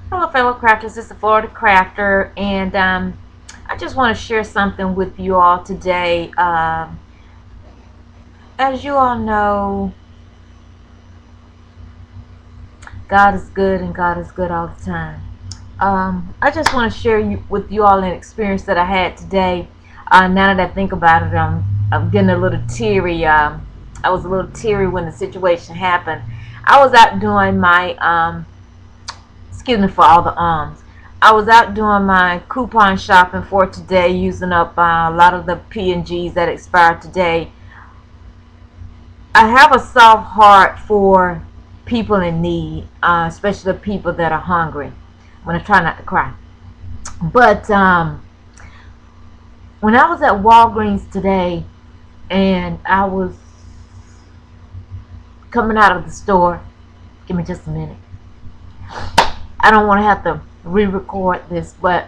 Hello, fellow crafters. This is the Florida Crafter, and I just want to share something with you all today. As you all know, God is good, and God is good all the time. I just want to share with you all an experience that I had today. Now that I think about it, I'm getting a little teary. I was a little teary when the situation happened. I was out doing my excuse me for all the I was out doing my coupon shopping for today, using up a lot of the P&Gs that expired today. I have a soft heart for people in need, especially people that are hungry. I'm going to try not to cry. But when I was at Walgreens today and I was coming out of the store, give me just a minute. I don't want to have to re-record this, but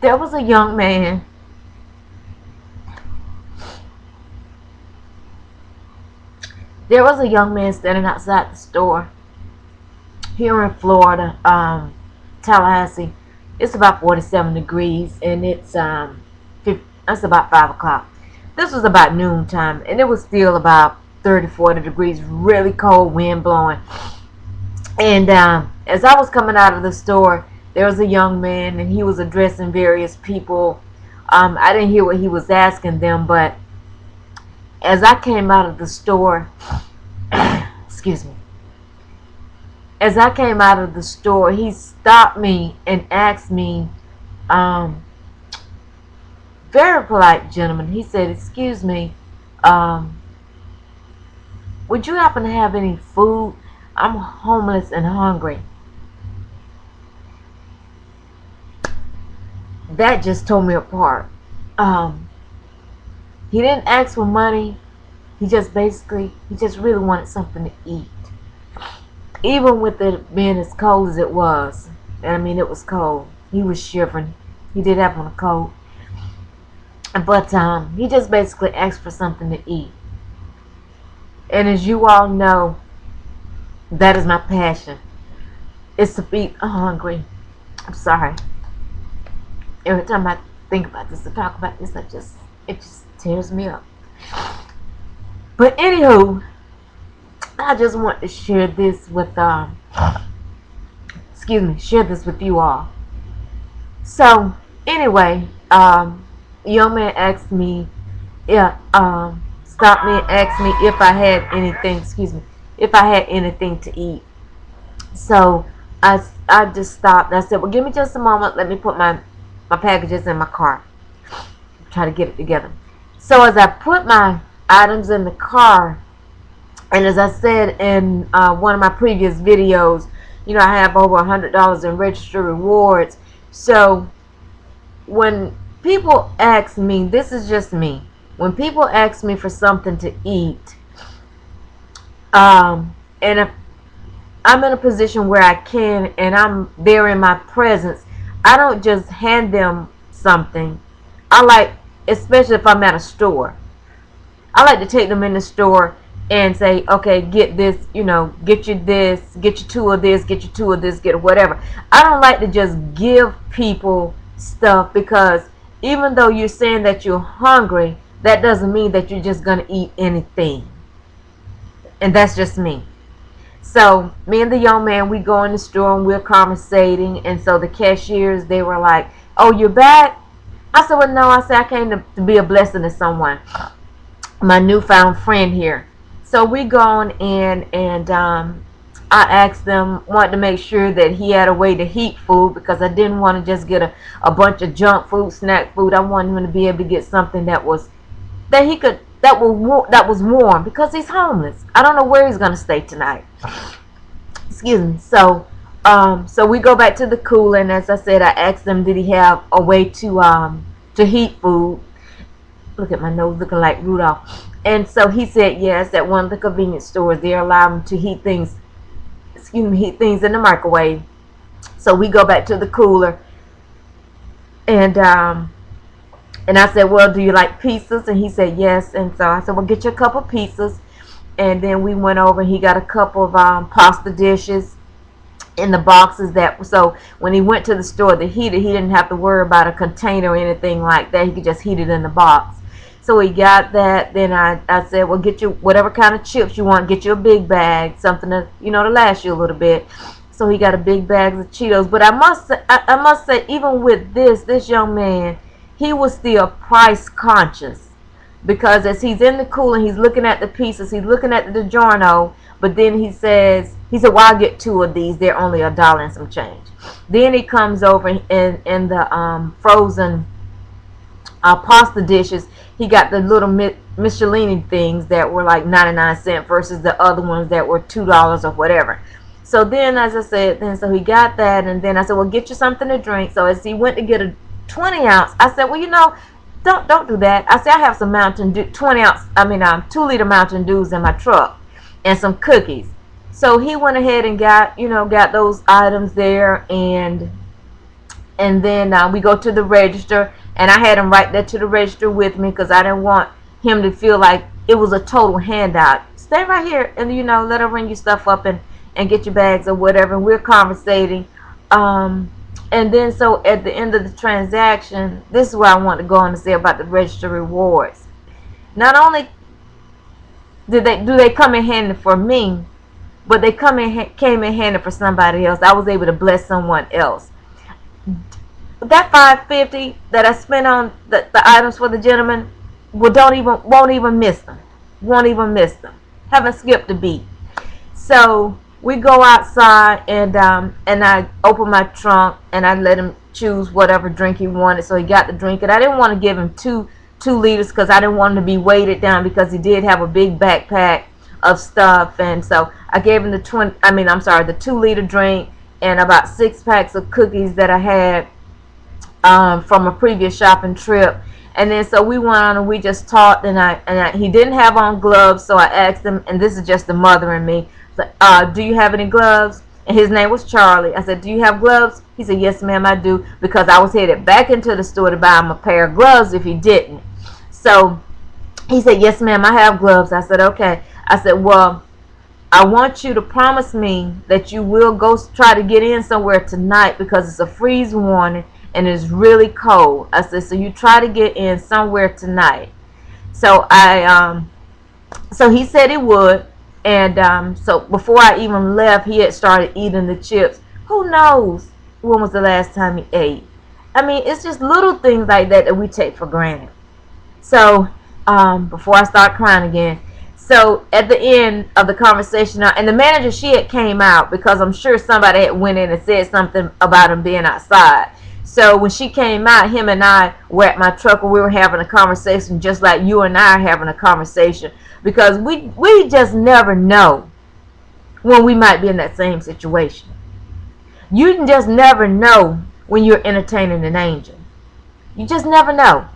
there was a young man. There was a young man standing outside the store here in Florida, Tallahassee. It's about 47 degrees, and it's that's about 5 o'clock. This was about noon time, and it was still about 30, 40 degrees, really cold, wind blowing. And as I was coming out of the store, there was a young man, and he was addressing various people. I didn't hear what he was asking them, but as I came out of the store, excuse me, as I came out of the store, he stopped me and asked me, very polite gentleman, he said, "Excuse me, would you happen to have any food? I'm homeless and hungry." That just tore me apart. He didn't ask for money. He just really wanted something to eat. Even with it being as cold as it was, and I mean it was cold. He was shivering. He did have on a coat. But he just basically asked for something to eat. And as you all know, that is my passion. It's to feed the hungry. I'm sorry. Every time I think about this, to talk about this, it just tears me up. But anywho, I just want to share this with share this with you all. So anyway, young man asked me, stopped me and asked me if I had anything, if I had anything to eat. So I just stopped. I said, "Well, give me just a moment. Let me put my packages in my car. Try to get it together." So as I put my items in the car, and as I said in one of my previous videos, I have over $100 in registered rewards. So when people ask me, this is just me, when people ask me for something to eat, and if I'm in a position where I can and I'm there in my presence, I don't just hand them something. I like, especially if I'm at a store, I like to take them in the store and say, "Okay, get this, get you this, get you two of this, get you two of this, get whatever." I don't like to just give people stuff, because even though you're saying that you're hungry, that doesn't mean that you're just going to eat anything. And that's just me. So me and the young man, we go in the store and we're conversating. And so the cashiers, they were like, "Oh, you're back?" I said, "Well, no." I said, "I came to be a blessing to someone, my newfound friend here." So we gone in, and I asked them, wanted to make sure that he had a way to heat food, because I didn't want to just get a bunch of junk food, snack food. I wanted him to be able to get something that was warm, because he's homeless. I don't know where he's gonna stay tonight. Excuse me. So we go back to the cooler, and as I said, I asked them, did he have a way to heat food? Look at my nose looking like Rudolph. And so he said yes, at one of the convenience stores they allow him to heat things in the microwave. So we go back to the cooler, and I said, "Well, do you like pizzas?" And he said yes. And so I said, "Well, get you a couple pizzas." And then we went over and he got a couple of pasta dishes. in the boxes, that so when he went to the store to heat it, he didn't have to worry about a container or anything like that. He could just heat it in the box. So he got that. Then I said, well, get you whatever kind of chips you want. Get you a big bag, something to, to last you a little bit. So he got a big bag of Cheetos. But I must say, even with this young man, he was still price conscious, because as he's in the cooler, he's looking at the pieces, he's looking at the DiGiorno, but then he said, well, I'll get 2 of these. They're only $1 and some change. Then he comes over in the frozen pasta dishes. He got the little Michelin things that were like 99 cents versus the other ones that were $2 or whatever. So then, as I said, so he got that, and then I said, well, get you something to drink. So as he went to get a 20 ounce, I said, well, don't do that. I said, I have some Mountain Dew, 2-liter Mountain Dews in my truck, and some cookies. So he went ahead and got those items there, and then we go to the register, and I had him right there to the register with me, because I didn't want him to feel like it was a total handout. Stay right here, and let her ring your stuff up and get your bags or whatever. And we're conversating. And then so at the end of the transaction, this is what I want to go on to say about the register rewards. Not only do they come in handy for me, but they came in handy for somebody else. I was able to bless someone else. That $5.50 that I spent on the items for the gentleman, won't even miss them. Won't even miss them. Haven't skipped a beat. So we go outside, and I open my trunk, and I let him choose whatever drink he wanted. So he got the drink, and I didn't want to give him two liters, because I didn't want him to be weighted down, because he did have a big backpack of stuff. And so I gave him the 2-liter drink and about 6 packs of cookies that I had from a previous shopping trip. And then so we went on, and we just talked, and he didn't have on gloves, so I asked him, and this is just the mother in me, do you have any gloves? And his name was Charlie. I said, do you have gloves? He said, yes, ma'am, I do, because I was headed back into the store to buy him a pair of gloves if he didn't. So he said, yes, ma'am, I have gloves. I said, okay. I said, well, I want you to promise me that you will go try to get in somewhere tonight, because it's a freeze warning and it's really cold. I said, so you try to get in somewhere tonight. So so he said he would. And so before I even left, he had started eating the chips. Who knows when was the last time he ate? I mean, it's just little things like that we take for granted. So before I start crying again, so at the end of the conversation, and the manager, she had came out, because I'm sure somebody had went in and said something about him being outside. So when she came out, him and I were at my truck, and we were having a conversation just like you and I are having a conversation, because we just never know when we might be in that same situation. You just never know when you're entertaining an angel. You just never know.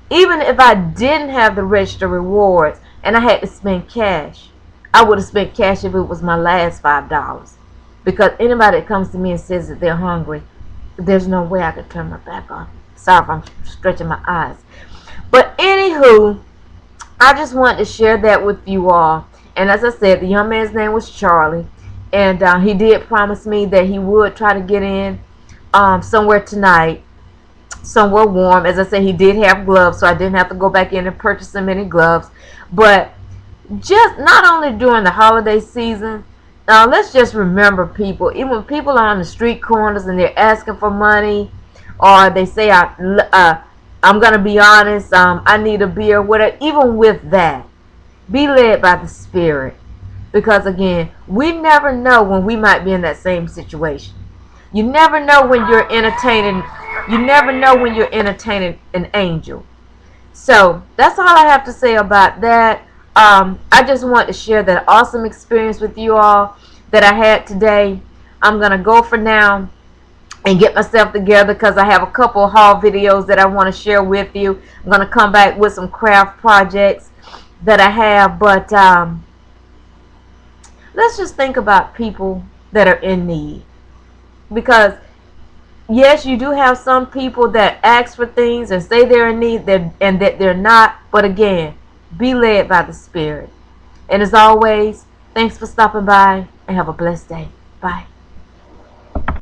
Even if I didn't have the register rewards and I had to spend cash, I would have spent cash if it was my last $5. Because anybody that comes to me and says that they're hungry, there's no way I could turn my back on. Sorry if I'm stretching my eyes. But anywho, I just wanted to share that with you all. And as I said, the young man's name was Charlie. And he did promise me that he would try to get in somewhere tonight, somewhere warm. As I said, he did have gloves, so I didn't have to go back in and purchase him any gloves. But just not only during the holiday season, let's just remember people. Even when people are on the street corners and they're asking for money, or they say, I'm going to be honest, I need a beer, whatever. Even with that, be led by the Spirit. Because again, we never know when we might be in that same situation. You never know when you're entertaining. You never know when you're entertaining an angel. So that's all I have to say about that. I just want to share that awesome experience with you all that I had today. I'm going to go for now and get myself together, because I have a couple of haul videos that I want to share with you. I'm going to come back with some craft projects that I have. But let's just think about people that are in need. Because yes, you do have some people that ask for things and say they're in need and that they're not. But again, be led by the Spirit. And as always, thanks for stopping by, and have a blessed day. Bye.